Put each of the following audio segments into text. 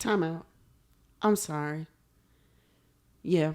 Time out. I'm sorry. Yeah.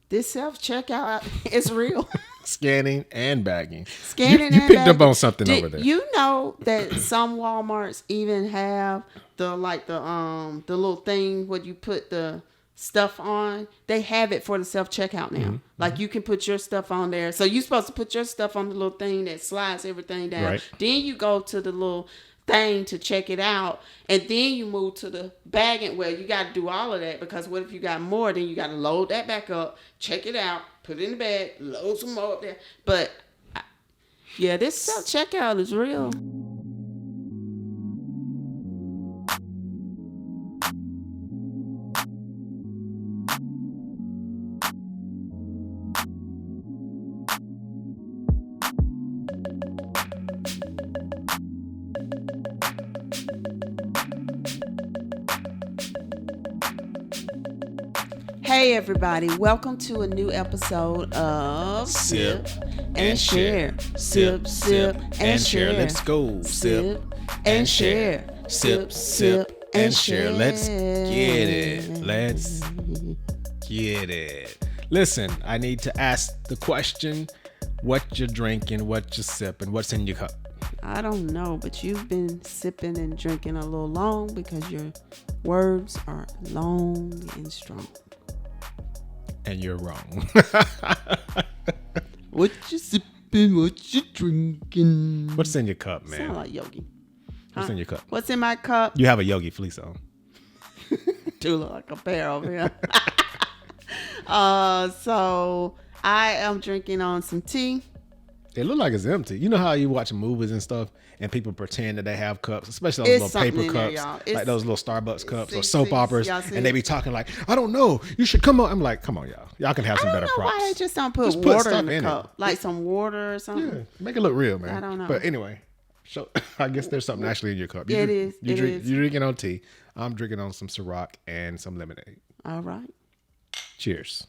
This self-checkout is real. Scanning and bagging. Scanning You and picked up bagging. on something over there. You know that some Walmarts even have the little thing where you put the stuff on. They have it for the self-checkout now. Mm-hmm. Like you can put your stuff on there. So you're supposed to put your stuff on the little thing that slides everything down. Right. Then you go to the little thing to check it out, and then you move to the bagging where you got to do all of that, because what if you got more? Then you got to load that back up, check it out, put it in the bag, load some more up there. But yeah, this self checkout is real. Hey everybody, welcome to a new episode of Sip and Share. Sip, sip, and share. Let's go. Sip and share. Sip, sip, and share. Let's get it. Let's get it. Listen, I need to ask the question, what you drinking, what you sipping, what's in your cup? I don't know, but you've been sipping and drinking a little long because your words are long and strong. And you're wrong. What you sipping? What you drinking? What's in your cup, man? Sound like Yogi. What's in your cup? What's in my cup? You have a Yogi fleece on. Do look like a bear over here. So I am drinking on some tea. It look like it's empty. You know how you watch movies and stuff and people pretend that they have cups, especially those little paper cups, like those little Starbucks cups or soap operas, and they be talking like, I don't know, you should come on. I'm like, come on, y'all. Y'all can have some better props. Why they just don't put Just water in the stuff cup? Like some water or something? Yeah, make it look real, man. I don't know. But anyway, so I guess there's something actually in your cup. Yeah, it is. You're drinking on tea. I'm drinking on some Ciroc and some lemonade. All right. Cheers.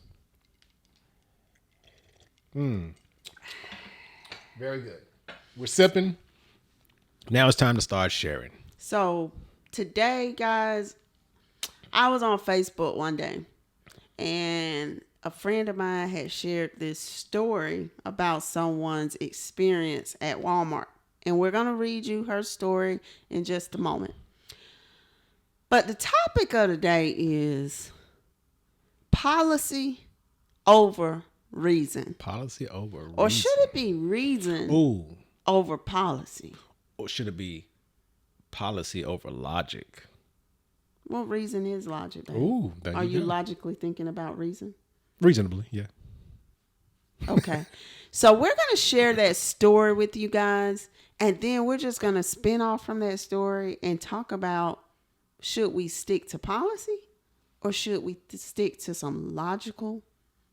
Very good. We're sipping. Now it's time to start sharing. So today, guys, I was on Facebook one day and a friend of mine had shared this story about someone's experience at Walmart. And we're going to read you her story in just a moment. But the topic of the day is policy over reason. Policy over reason. Or should it be reason over policy? Or should it be policy over logic? Well, reason is logic, babe. Ooh, Are you logically thinking about reason? Reasonably, yeah. Okay. So we're going to share that story with you guys. And then we're just going to spin off from that story and talk about, should we stick to policy or should we stick to some logical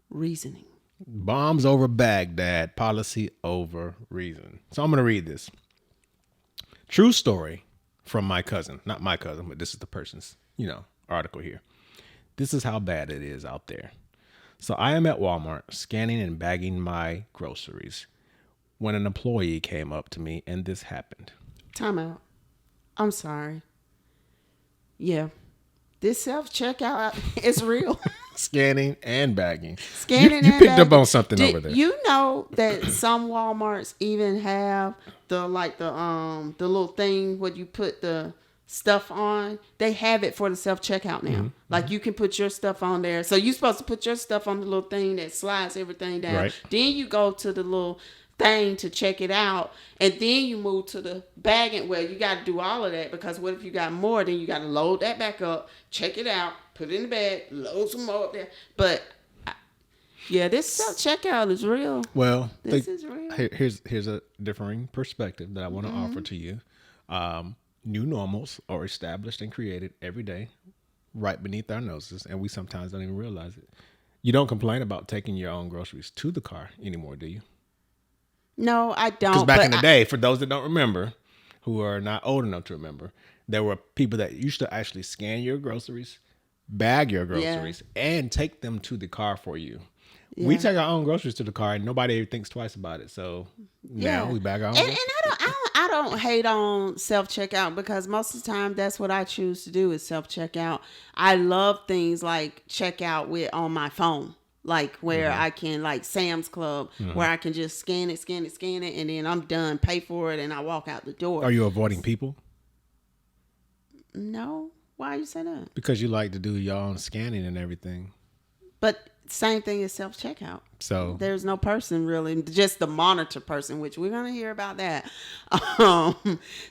reasoning? Bombs over Baghdad, policy over reason. So I'm going to read this. True story from my cousin. Not my cousin, but this is the person's, article here. This is how bad it is out there. So I am at Walmart scanning and bagging my groceries when an employee came up to me and this happened. Time out. I'm sorry. Yeah. This self-checkout is real. Scanning and bagging. Scanning you and picked bagging. up on something over there. You know that some Walmarts even have the little thing where you put the stuff on. They have it for the self-checkout now. Mm-hmm. Like you can put your stuff on there. So you're supposed to put your stuff on the little thing that slides everything down. Right. Then you go to the little thing to check it out, and then you move to the bagging where you got to do all of that, because what if you got more? Then you got to load that back up, check it out, put it in the bag, load some more up there. But yeah, this self checkout is real. Well, this is real. Here's a differing perspective that I want to offer to you. New normals are established and created every day, right beneath our noses, and we sometimes don't even realize it. You don't complain about taking your own groceries to the car anymore, do you? No, I don't. Because back in the day, for those that don't remember, who are not old enough to remember, there were people that used to actually scan your groceries, bag your groceries, and take them to the car for you. We Yeah. take our own groceries to the car and nobody ever thinks twice about it. So now we bag our own. And I don't hate on self checkout because most of the time that's what I choose to do is self checkout. I love things like checkout with on my phone. Like where I can like Sam's Club where I can just scan it, and then I'm done, pay for it, and I walk out the door. Are you avoiding people? No. Why you say that? Because you like to do your own scanning and everything. But same thing as self checkout. So There's no person really, just the monitor person, which we're gonna hear about that.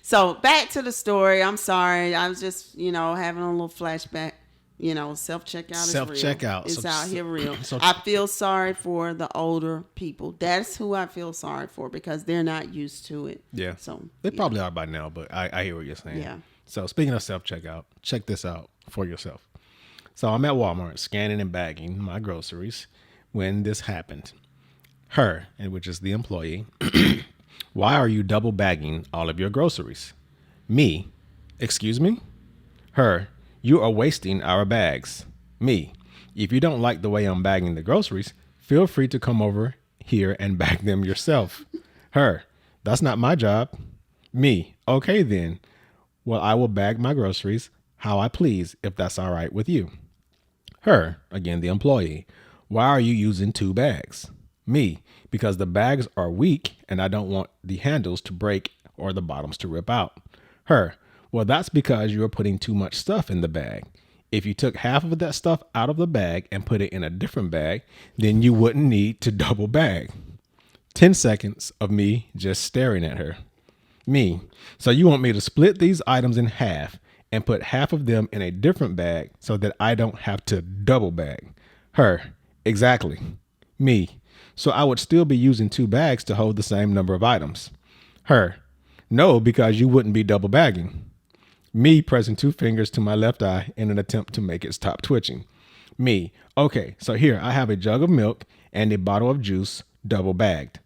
So back to the story. I'm sorry, I was just having a little flashback. Self checkout is real. Self-checkout. It's So- out here real. so- I feel sorry for the older people. That's who I feel sorry for because they're not used to it. yeah. So They probably are by now, but I hear what you're saying. Yeah. So speaking of self-checkout, check this out for yourself. So I'm at Walmart scanning and bagging my groceries when this happened. Her, and which is the employee, why are you double bagging all of your groceries? Me, excuse me? Her, you are wasting our bags. Me, if you don't like the way I'm bagging the groceries, feel free to come over here and bag them yourself. Her, that's not my job. Me, okay then. Well, I will bag my groceries how I please if that's all right with you. Her, again the employee, why are you using 2 bags? Me, because the bags are weak and I don't want the handles to break or the bottoms to rip out. Her, well, that's because you are putting too much stuff in the bag. If you took half of that stuff out of the bag and put it in a different bag, then you wouldn't need to double bag. 10 seconds of me just staring at her. Me, so you want me to split these items in half and put half of them in a different bag so that I don't have to double bag. Her, exactly. Me, so I would still be using 2 bags to hold the same number of items. Her, no, because you wouldn't be double bagging. Me, pressing 2 fingers to my left eye in an attempt to make it stop twitching. Me, okay, so here I have a jug of milk and a bottle of juice double bagged.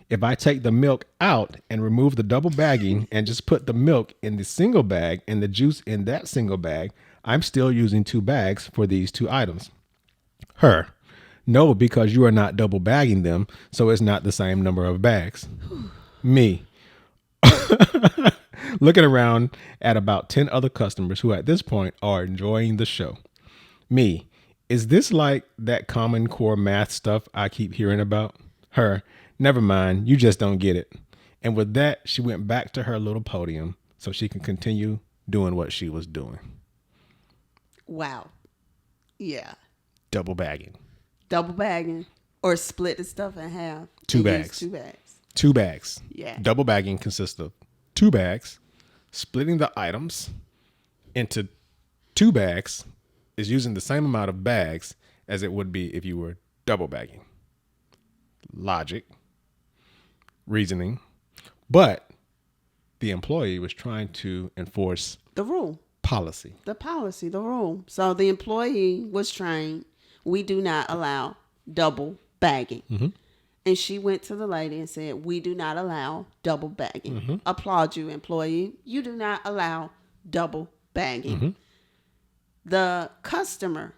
If I take the milk out and remove the double bagging and just put the milk in the single bag and the juice in that single bag, I'm still using 2 bags for these 2 items. Her, no, because you are not double bagging them, so it's not the same number of bags. Me, looking around at about 10 other customers who at this point are enjoying the show. Me, is this like that Common Core math stuff I keep hearing about? Her, never mind, you just don't get it. And with that, she went back to her little podium so she can continue doing what she was doing. wow, yeah, Double bagging. double bagging or split the stuff in half. 2 and use bags. 2 bags. 2 bags. Yeah. Double bagging consists of 2 bags. Splitting the items into 2 bags is using the same amount of bags as it would be if you were double bagging. Logic. Reasoning. But the employee was trying to enforce The rule. policy. The policy, the rule. So the employee was trained. We do not allow double bagging. Mm-hmm. And she went to the lady and said, we do not allow double bagging. Mm-hmm. Applaud you, employee. You do not allow double bagging. Mm-hmm. The customer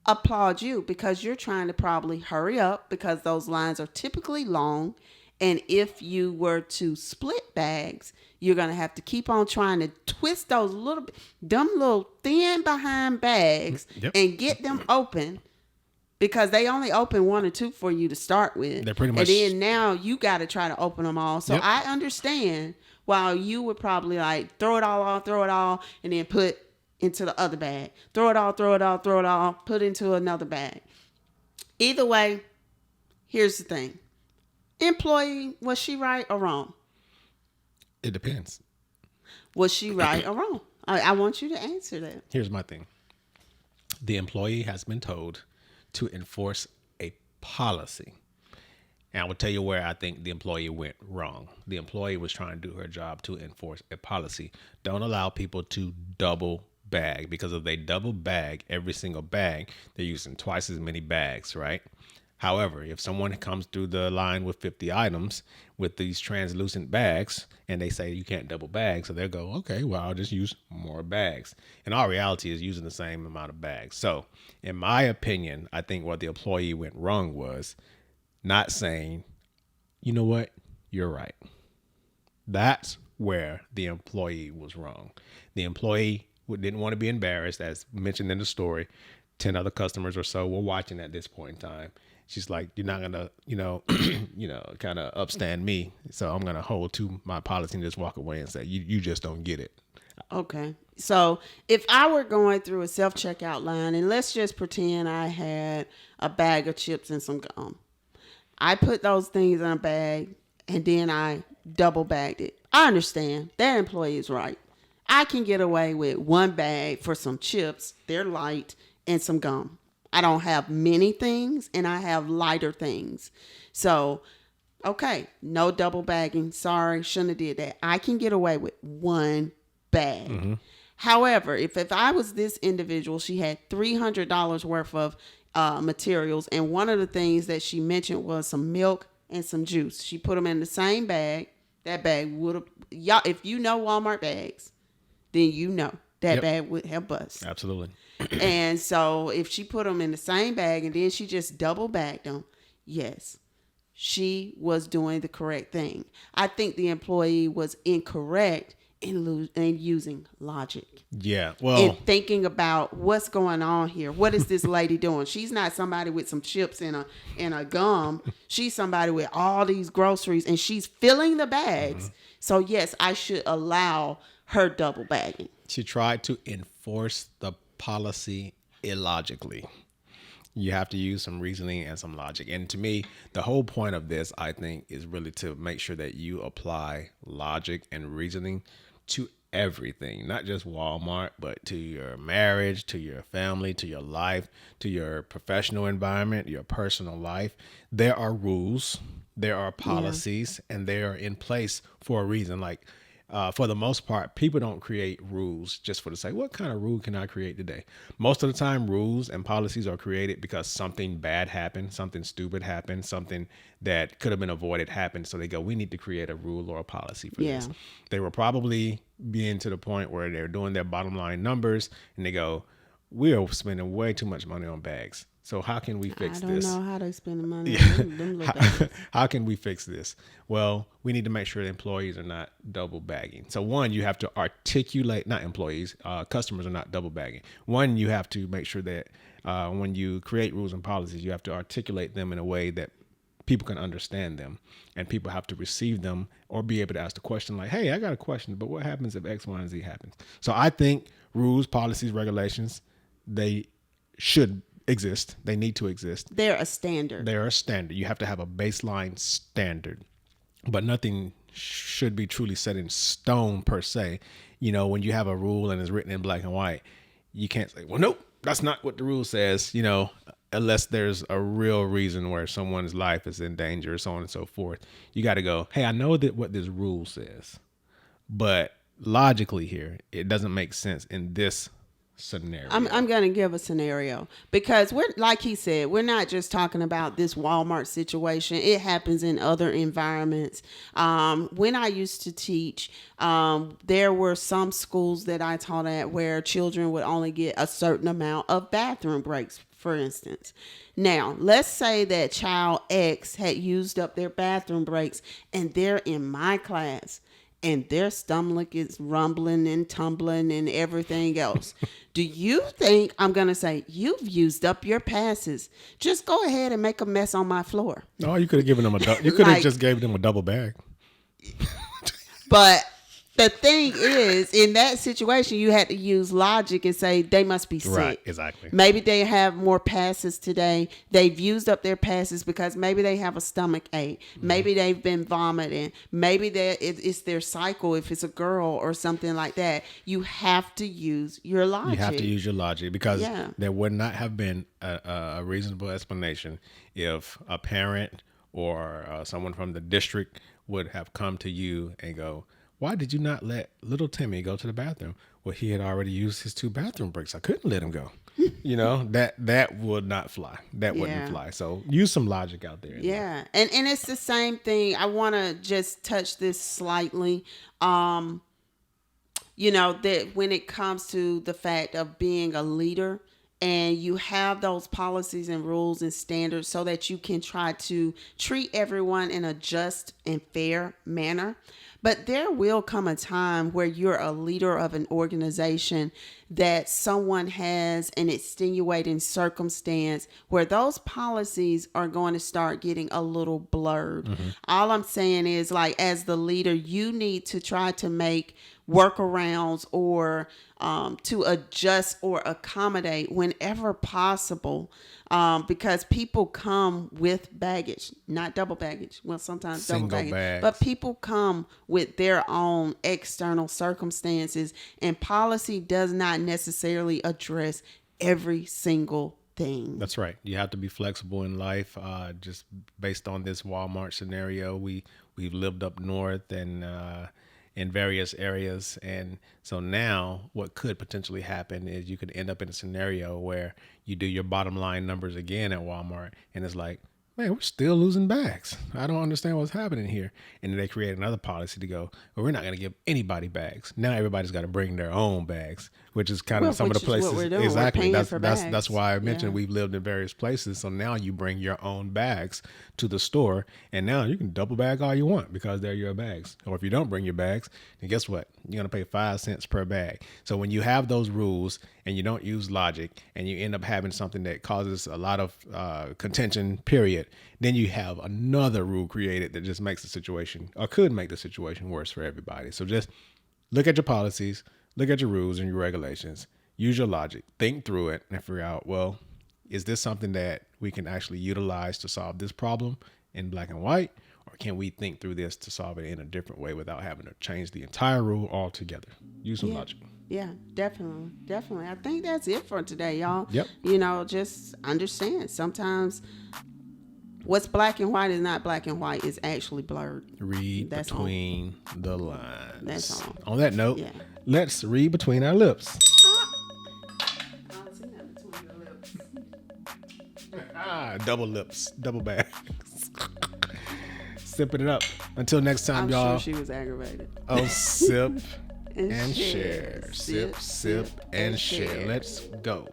applaud you because you're trying to probably hurry up because those lines are typically long. And if you were to split bags, you're going to have to keep on trying to twist those dumb little thin behind bags Yep. and get them open because they only open 1 or 2 for you to start with. They're pretty much- And then now you got to try to open them all. So Yep. I understand while you would probably like throw it all, and then put into the other bag. Throw it all, put into another bag. Either way, here's the thing. Employee, was she right or wrong? It depends. Was she right or wrong? I want you to answer that. Here's my thing. The employee has been told to enforce a policy. And I will tell you where I think the employee went wrong. The employee was trying to do her job to enforce a policy. Don't allow people to double bag, because if they double bag every single bag, they're using twice as many bags, right? However, if someone comes through the line with 50 items with these translucent bags and they say you can't double bag, so they'll go, okay, well, I'll just use more bags. And our reality is using the same amount of bags. So, in my opinion, I think what the employee went wrong was not saying, you know what, you're right. That's where the employee was wrong. The employee didn't want to be embarrassed, as mentioned in the story. 10 other customers or so were watching at this point in time. She's like, you're not gonna, kind of upstand me. So I'm gonna hold to my policy and just walk away and say, you just don't get it. Okay. So if I were going through a self-checkout line, and let's just pretend I had a bag of chips and some gum. I put those things in a bag and then I double bagged it. I understand. That employee is right. I can get away with one bag for some chips. They're light, and some gum. I don't have many things and I have lighter things. So, okay, no double bagging. Sorry, shouldn't have did that. I can get away with one bag. Mm-hmm. However, if I was this individual, she had $300 worth of materials, and one of the things that she mentioned was some milk and some juice. She put them in the same bag. That bag would have, y'all, if you know Walmart bags, then you know that bag would have bust. Absolutely. And so if she put them in the same bag and then she just double bagged them, yes, she was doing the correct thing. I think the employee was incorrect in using logic. Yeah, well, and thinking about what's going on here. What is this lady doing? She's not somebody with some chips and a gum. She's somebody with all these groceries, and she's filling the bags. Mm-hmm. So yes, I should allow her double bagging. She tried to enforce the policy illogically. You have to use some reasoning and some logic. And to me, the whole point of this, I think, is really to make sure that you apply logic and reasoning to everything, not just Walmart, but to your marriage, to your family, to your life, to your professional environment, your personal life. There are rules, there are policies, and they are in place for a reason. Like, for the most part, people don't create rules just for the sake, what kind of rule can I create today? Most of the time, rules and policies are created because something bad happened, something stupid happened, something that could have been avoided happened. So they go, we need to create a rule or a policy for this. They were probably being to the point where they're doing their bottom line numbers and they go, we are spending way too much money on bags. So how can we fix this? I don't know how they spend the money on them little bags. How can we fix this? Well, we need to make sure the employees are not double bagging. So one, you have to articulate, not employees, customers are not double bagging. One, you have to make sure that when you create rules and policies, you have to articulate them in a way that people can understand them, and people have to receive them or be able to ask the question like, hey, I got a question, but what happens if X, Y, and Z happens? So I think rules, policies, regulations, they should exist. They need to exist. They're a standard. They're a standard. You have to have a baseline standard, but nothing should be truly set in stone per se. You know, when you have a rule and it's written in black and white, you can't say, well, nope, that's not what the rule says, unless there's a real reason where someone's life is in danger, so on and so forth. You got to go, hey, I know that what this rule says, but logically here, it doesn't make sense in this scenario. I'm going to give a scenario because we're, like he said, we're not just talking about this Walmart situation. It happens in other environments. When I used to teach, there were some schools that I taught at where children would only get a certain amount of bathroom breaks, for instance. Now, let's say that child X had used up their bathroom breaks and they're in my class and their stomach is rumbling and tumbling and everything else. Do you think I'm going to say, you've used up your passes? Just go ahead and make a mess on my floor. No, you could have given them you could have just gave them a double bag. But the thing is, in that situation, you had to use logic and say they must be sick. Right, exactly. Maybe they have more passes today. They've used up their passes because maybe they have a stomach ache. Mm-hmm. Maybe they've been vomiting. Maybe it's their cycle if it's a girl or something like that. You have to use your logic. You have to use your logic because there would not have been a reasonable explanation if a parent or someone from the district would have come to you and go, why did you not let little Timmy go to the bathroom? Well, he had already used his 2 bathroom breaks. I couldn't let him go. That would not fly. That wouldn't fly. So use some logic out there. Yeah. And it's the same thing. I want to just touch this slightly. That when it comes to the fact of being a leader, and you have those policies and rules and standards so that you can try to treat everyone in a just and fair manner. But there will come a time where you're a leader of an organization that someone has an extenuating circumstance where those policies are going to start getting a little blurred. Mm-hmm. All I'm saying is, like, as the leader, you need to try to make workarounds or to adjust or accommodate whenever possible, because people come with baggage, not double baggage. Well, sometimes Single double baggage, bags. but people come with their own external circumstances, and policy does not necessarily address every single thing. That's right. You have to be flexible in life. Just based on this Walmart scenario, we've lived up north and in various areas. And so now what could potentially happen is you could end up in a scenario where you do your bottom line numbers again at Walmart, and it's like, man, we're still losing bags. I don't understand what's happening here. And then they create another policy to go, well, we're not going to give anybody bags. Now everybody's got to bring their own bags, which is kind of some of the places. What we're doing. Exactly. We're paying for bags. That's why I mentioned we've lived in various places. So now you bring your own bags to the store, and now you can double bag all you want because they're your bags. Or if you don't bring your bags, then guess what? You're going to pay 5 cents per bag. So when you have those rules and you don't use logic, and you end up having something that causes a lot of contention, period, then you have another rule created that just makes the situation, or could make the situation, worse for everybody. So just look at your policies, look at your rules and your regulations, use your logic, think through it, and figure out, well, is this something that we can actually utilize to solve this problem in black and white? Or can we think through this to solve it in a different way without having to change the entire rule altogether? Use some logic. Yeah, definitely. Definitely. I think that's it for today, y'all. Yep. Just understand. Sometimes what's black and white is not black and white. It's actually blurred. Read between the lines. That's all. On that note, let's read between our lips. I don't see that between your lips. Double lips, double bags. Sipping it up. Until next time, y'all. I'm sure she was aggravated. Oh, sip and share. Sip, and share. Let's go.